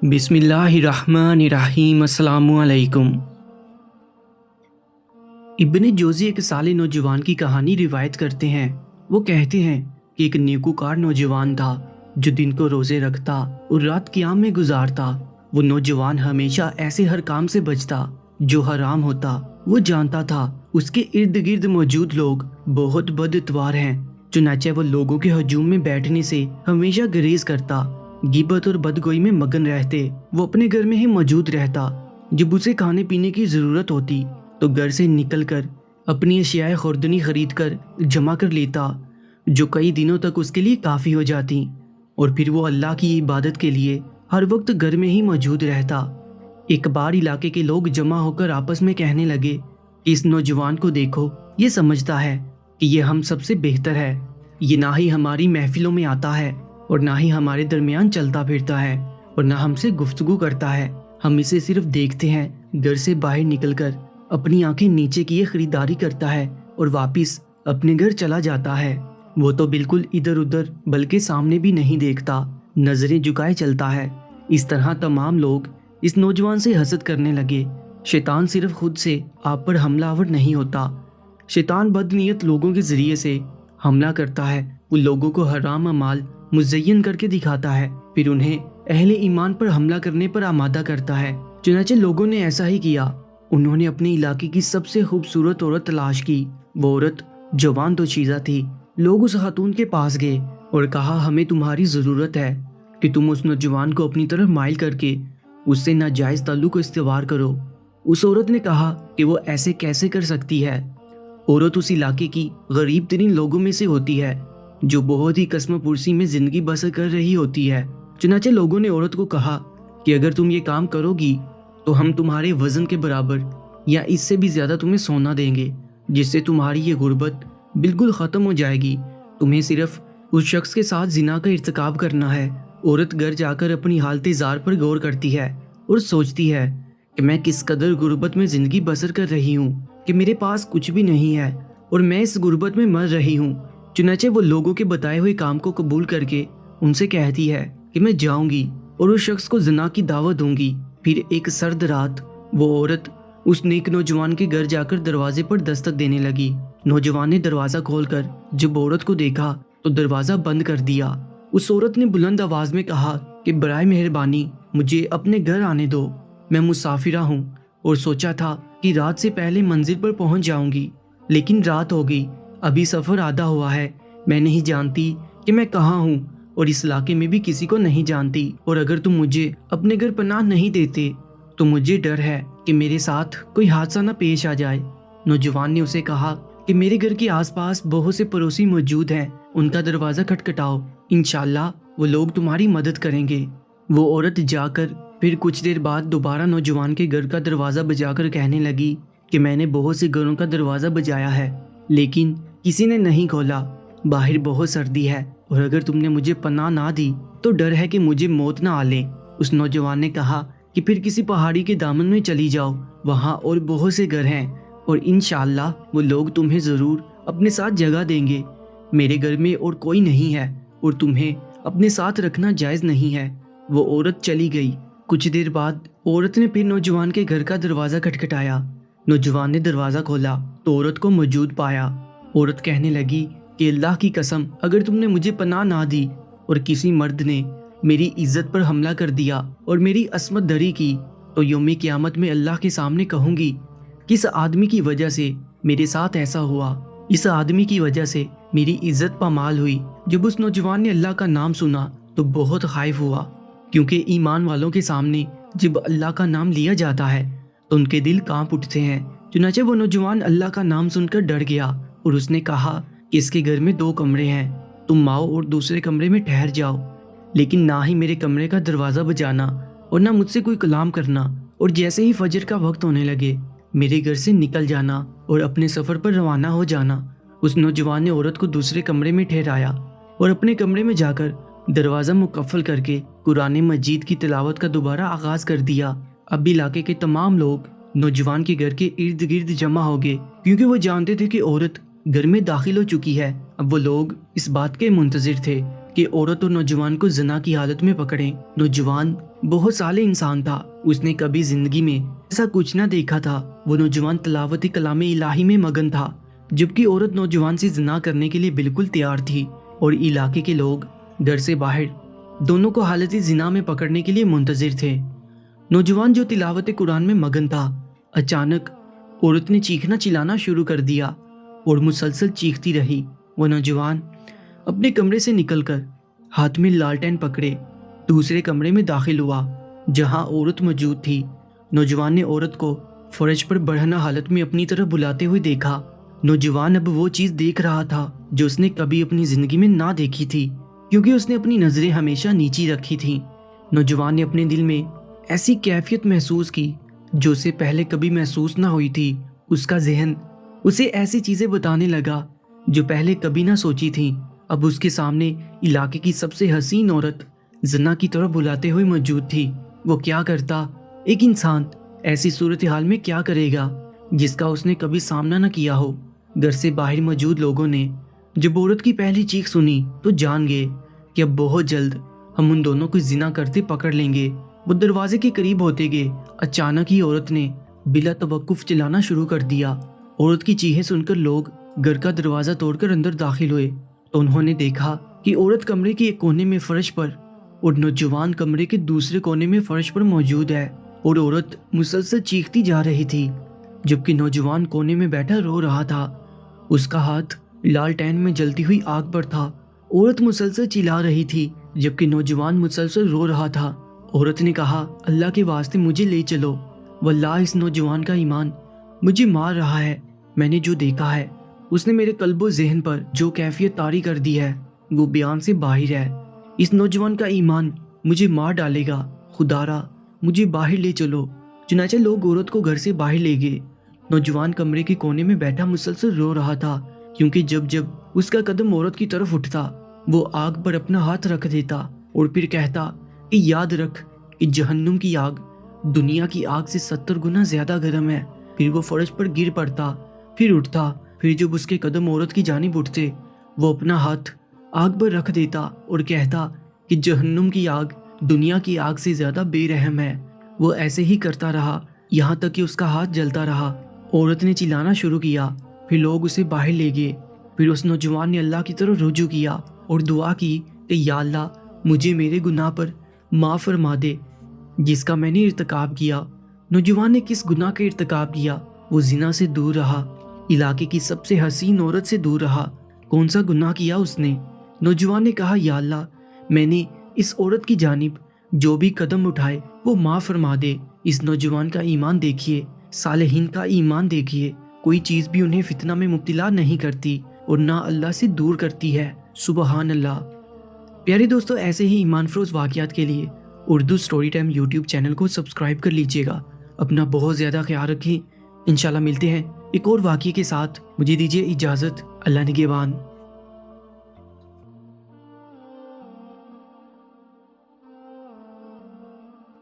बिस्मिल्लाहिर्रहमानिर्रहीम। अस्सलामुअलैकुम। इब्न जोज़ी एक साले नौजवान की कहानी रिवायत करते हैं। वो कहते हैं कि एक नेकूकार नौजवान था जो दिन को रोज़े रखता और रात क़ियाम में गुजारता। वो नौजवान हमेशा ऐसे हर काम से बचता जो हराम होता। वो जानता था उसके इर्द गिर्द मौजूद लोग बहुत बदअतवार हैं, चुनाचे वो लोगों के हजूम में बैठने से हमेशा गुरेज करता। गिबत और बदगोई में मगन रहते वो अपने घर में ही मौजूद रहता। जब उसे खाने पीने की ज़रूरत होती तो घर से निकलकर अपनी अशियाए खुर्दनी खरीद कर जमा कर लेता, जो कई दिनों तक उसके लिए काफ़ी हो जाती। और फिर वो अल्लाह की इबादत के लिए हर वक्त घर में ही मौजूद रहता। एक बार इलाके के लोग जमा होकर आपस में कहने लगे कि इस नौजवान को देखो, ये समझता है कि ये हम सबसे बेहतर है। ये ना ही हमारी महफिलों में आता है और ना ही हमारे दरमियान चलता फिरता है और ना हमसे गुफ्तगू करता है। हम इसे सिर्फ देखते हैं। घर से बाहर निकलकर अपनी आंखें नीचे किए खरीदारी करता है और वापस अपने घर चला जाता है। वो तो बिल्कुल इधर उधर बल्कि सामने भी नहीं देखता, नजरें झुकाए चलता है। इस तरह तमाम लोग इस नौजवान से हसद करने लगे। शैतान सिर्फ खुद से आप पर हमलावर नहीं होता। शैतान बदनीयत लोगों के जरिए से हमला करता है। वो लोगों को हराम अमाल मुज़य्यन करके दिखाता है, फिर उन्हें अहले ईमान पर हमला करने पर आमादा करता है। चुनांचे लोगों ने ऐसा ही किया। उन्होंने अपने इलाके की सबसे खूबसूरत औरत तलाश की। वो औरत जवान तो चीज़ा थी। लोग उस खातून के पास गए और कहा, हमें तुम्हारी ज़रूरत है कि तुम उस नौजवान को अपनी तरफ माइल करके उससे नाजायज़ ताल्लुक़ को इस्तेवार करो। उस औरत ने कहा कि वो ऐसे कैसे कर सकती है। औरत उस इलाके की गरीब तरीन लोगों में से होती है जो बहुत ही कस्म पुरसी में ज़िंदगी बसर कर रही होती है। चुनांचे लोगों ने औरत को कहा कि अगर तुम ये काम करोगी तो हम तुम्हारे वज़न के बराबर या इससे भी ज़्यादा तुम्हें सोना देंगे, जिससे तुम्हारी ये गुर्बत बिल्कुल ख़त्म हो जाएगी। तुम्हें सिर्फ उस शख्स के साथ जिना का इर्तिकाब करना है। औरत घर जाकर अपनी हालत ज़ार पर गौर करती है और सोचती है कि मैं किस कदर गुर्बत में ज़िंदगी बसर कर रही हूँ कि मेरे पास कुछ भी नहीं है और मैं इस गुर्बत में मर रही हूँ। चुनांचे वो लोगों के बताए हुए काम को कबूल करके उनसे कहती है कि मैं जाऊंगी और उस शख्स को ज़िना की दावत दूंगी। फिर एक सर्द रात वो औरत उस नेक नौजवान के घर जाकर दरवाजे पर दस्तक देने लगी। नौजवान ने दरवाज़ा खोलकर जब औरत को देखा तो दरवाज़ा बंद कर दिया। उस औरत ने बुलंद आवाज़ में कहा कि बराए मेहरबानी मुझे अपने घर आने दो। मैं मुसाफिरा हूँ और सोचा था कि रात से पहले मंजिल पर पहुँच जाऊंगी, लेकिन रात हो गई। अभी सफ़र आधा हुआ है। मैं नहीं जानती कि मैं कहाँ हूँ और इस इलाके में भी किसी को नहीं जानती। और अगर तुम मुझे अपने घर पनाह नहीं देते तो मुझे डर है कि मेरे साथ कोई हादसा न पेश आ जाए। नौजवान ने उसे कहा कि मेरे घर के आसपास बहुत से पड़ोसी मौजूद हैं, उनका दरवाज़ा खटखटाओ, इंशाल्लाह वो लोग तुम्हारी मदद करेंगे। वो औरत जाकर फिर कुछ देर बाद दोबारा नौजवान के घर का दरवाज़ा बजाकर कहने लगी कि मैंने बहुत से घरों का दरवाज़ा बजाया है, लेकिन किसी ने नहीं खोला। बाहर बहुत सर्दी है और अगर तुमने मुझे पनाह ना दी तो डर है कि मुझे मौत ना आ ले। उस नौजवान ने कहा कि फिर किसी पहाड़ी के दामन में चली जाओ, वहाँ और बहुत से घर हैं और इंशाअल्लाह वो लोग तुम्हें ज़रूर अपने साथ जगह देंगे। मेरे घर में और कोई नहीं है और तुम्हें अपने साथ रखना जायज़ नहीं है। वो औरत चली गई। कुछ देर बाद औरत ने फिर नौजवान के घर का दरवाज़ा खटखटाया। नौजवान ने दरवाज़ा खोला तो औरत को मौजूद पाया। औरत कहने लगी कि अल्लाह की कसम, अगर तुमने मुझे पनाह ना दी और किसी मर्द ने मेरी इज्जत पर हमला कर दिया और मेरी असमत दरी की तो यौम क़यामत में अल्लाह के सामने कहूँगी किस आदमी की वजह से मेरे साथ ऐसा हुआ। इस आदमी की वजह से मेरी इज्जत पामाल हुई। जब उस नौजवान ने अल्लाह का नाम सुना तो बहुत खौफ हुआ, क्योंकि ईमान वालों के सामने जब अल्लाह का नाम लिया जाता है तो उनके दिल कांप उठते हैं। चुनांचे वो नौजवान अल्लाह का नाम सुनकर डर गया और उसने कहा कि इसके घर में 2 कमरे हैं, तुम आओ और दूसरे कमरे में ठहर जाओ, लेकिन ना ही मेरे कमरे का दरवाज़ा बजाना और ना मुझसे कोई कलाम करना। और जैसे ही फजर का वक्त होने लगे मेरे घर से निकल जाना और अपने सफ़र पर रवाना हो जाना। उस नौजवान ने औरत को दूसरे कमरे में ठहराया और अपने कमरे में जाकर दरवाज़ा मुकफ़ल करके कुरान मजीद की तिलावत का दोबारा आगाज़ कर दिया। अब इलाके के तमाम लोग नौजवान के घर के इर्द गिर्द जमा हो गए, क्योंकि वो जानते थे कि औरत घर में दाखिल हो चुकी है। अब वो लोग इस बात के मुंतज़िर थे कि औरत और नौजवान को ज़िना की हालत में पकड़ें। नौजवान بہت صالح انسان تھا، اس نے کبھی زندگی میں ایسا کچھ نہ دیکھا تھا۔ وہ نوجوان تلاوت کلام الہی میں مگن تھا، جبکہ عورت نوجوان سے زنا کرنے کے لیے بالکل تیار تھی، اور علاقے کے لوگ گھر سے باہر دونوں کو حالت زنا میں پکڑنے کے لیے منتظر تھے۔ نوجوان جو تلاوت قرآن میں مگن تھا، اچانک عورت نے چیخنا چلانا شروع کر دیا اور مسلسل چیختی رہی۔ وہ نوجوان اپنے کمرے سے نکل کر ہاتھ میں لالٹین پکڑے دوسرے کمرے میں داخل ہوا جہاں عورت موجود تھی۔ نوجوان نے عورت کو فرش پر برہنہ حالت میں اپنی طرف بلاتے ہوئے دیکھا۔ نوجوان اب وہ چیز دیکھ رہا تھا جو اس نے کبھی اپنی زندگی میں نہ دیکھی تھی، کیونکہ اس نے اپنی نظریں ہمیشہ نیچی رکھی تھیں۔ نوجوان نے اپنے دل میں ایسی کیفیت محسوس کی جو اسے پہلے کبھی محسوس نہ ہوئی تھی۔ اس کا ذہن اسے ایسی چیزیں بتانے لگا جو پہلے کبھی نہ سوچی تھیں۔ اب اس کے سامنے علاقے کی سب سے حسین عورت زنا کی طرف بلاتے ہوئے موجود تھی۔ وہ کیا کرتا؟ ایک انسان ایسی صورتحال میں کیا کرے گا جس کا اس نے کبھی سامنا نہ کیا ہو؟ گھر سے باہر موجود لوگوں نے جب عورت کی پہلی چیخ سنی تو جان گئے کہ اب بہت جلد ہم ان دونوں کو زنا کرتے پکڑ لیں گے۔ وہ دروازے کے قریب ہوتے گئے، اچانک ہی عورت نے بلا توقف چلانا شروع کر دیا۔ عورت کی چیخیں سن کر لوگ گھر کا دروازہ توڑ کر اندر داخل ہوئے تو انہوں نے دیکھا کہ عورت کمرے کے ایک کونے میں فرش پر اور نوجوان کمرے کے دوسرے کونے میں فرش پر موجود ہے، اور عورت مسلسل چیختی جا رہی تھی جبکہ نوجوان کونے میں بیٹھا رو رہا تھا۔ اس کا ہاتھ لالٹین میں جلتی ہوئی آگ پر تھا۔ عورت مسلسل چلا رہی تھی جبکہ نوجوان مسلسل رو رہا تھا۔ عورت نے کہا، اللہ کے واسطے مجھے لے چلو، واللہ اس نوجوان کا ایمان مجھے مار رہا ہے۔ میں نے جو دیکھا ہے اس نے میرے قلب و ذہن پر جو کیفیت طاری کر دی ہے وہ بیان سے باہر ہے۔ اس نوجوان کا ایمان مجھے مار ڈالے گا، خدا را مجھے باہر لے چلو۔ چنانچہ لوگ عورت کو گھر سے باہر لے گئے۔ نوجوان کمرے کے کونے میں بیٹھا مسلسل رو رہا تھا، کیونکہ جب اس کا قدم عورت کی طرف اٹھتا وہ آگ پر اپنا ہاتھ رکھ دیتا اور پھر کہتا کہ یاد رکھ کہ جہنم کی آگ دنیا کی آگ سے 70 گنا زیادہ گرم ہے۔ پھر وہ فرش پر گر پڑتا، پھر اٹھتا، پھر جب اس کے قدم عورت کی جانب اٹھتے وہ اپنا ہاتھ آگ پر رکھ دیتا اور کہتا کہ جہنم کی آگ دنیا کی آگ سے زیادہ بے رحم ہے۔ وہ ایسے ہی کرتا رہا یہاں تک کہ اس کا ہاتھ جلتا رہا۔ عورت نے چلانا شروع کیا، پھر لوگ اسے باہر لے گئے۔ پھر اس نوجوان نے اللہ کی طرف رجوع کیا اور دعا کی کہ یا اللہ مجھے میرے گناہ پر معاف فرما دے جس کا میں نے ارتکاب کیا۔ نوجوان نے کس گناہ کا ارتکاب کیا؟ وہ زنا سے دور رہا، علاقے کی سب سے حسین عورت سے دور رہا۔ کون سا گناہ کیا اس نے؟ نوجوان نے کہا، یا اللہ میں نے اس عورت کی جانب جو بھی قدم اٹھائے وہ معاف فرما دے۔ اس نوجوان کا ایمان دیکھیے، صالحین کا ایمان دیکھیے، کوئی چیز بھی انہیں فتنہ میں مبتلا نہیں کرتی اور نہ اللہ سے دور کرتی ہے۔ سبحان اللہ۔ پیارے دوستو، ایسے ہی ایمان فروز واقعات کے لیے Urdu story time YouTube channel کو سبسکرائب کر لیجئے گا۔ اپنا بہت زیادہ خیال رکھیں۔ انشاءاللہ ملتے ہیں ایک اور واقعے کے ساتھ۔ مجھے دیجیے اجازت۔ اللہ نگہبان۔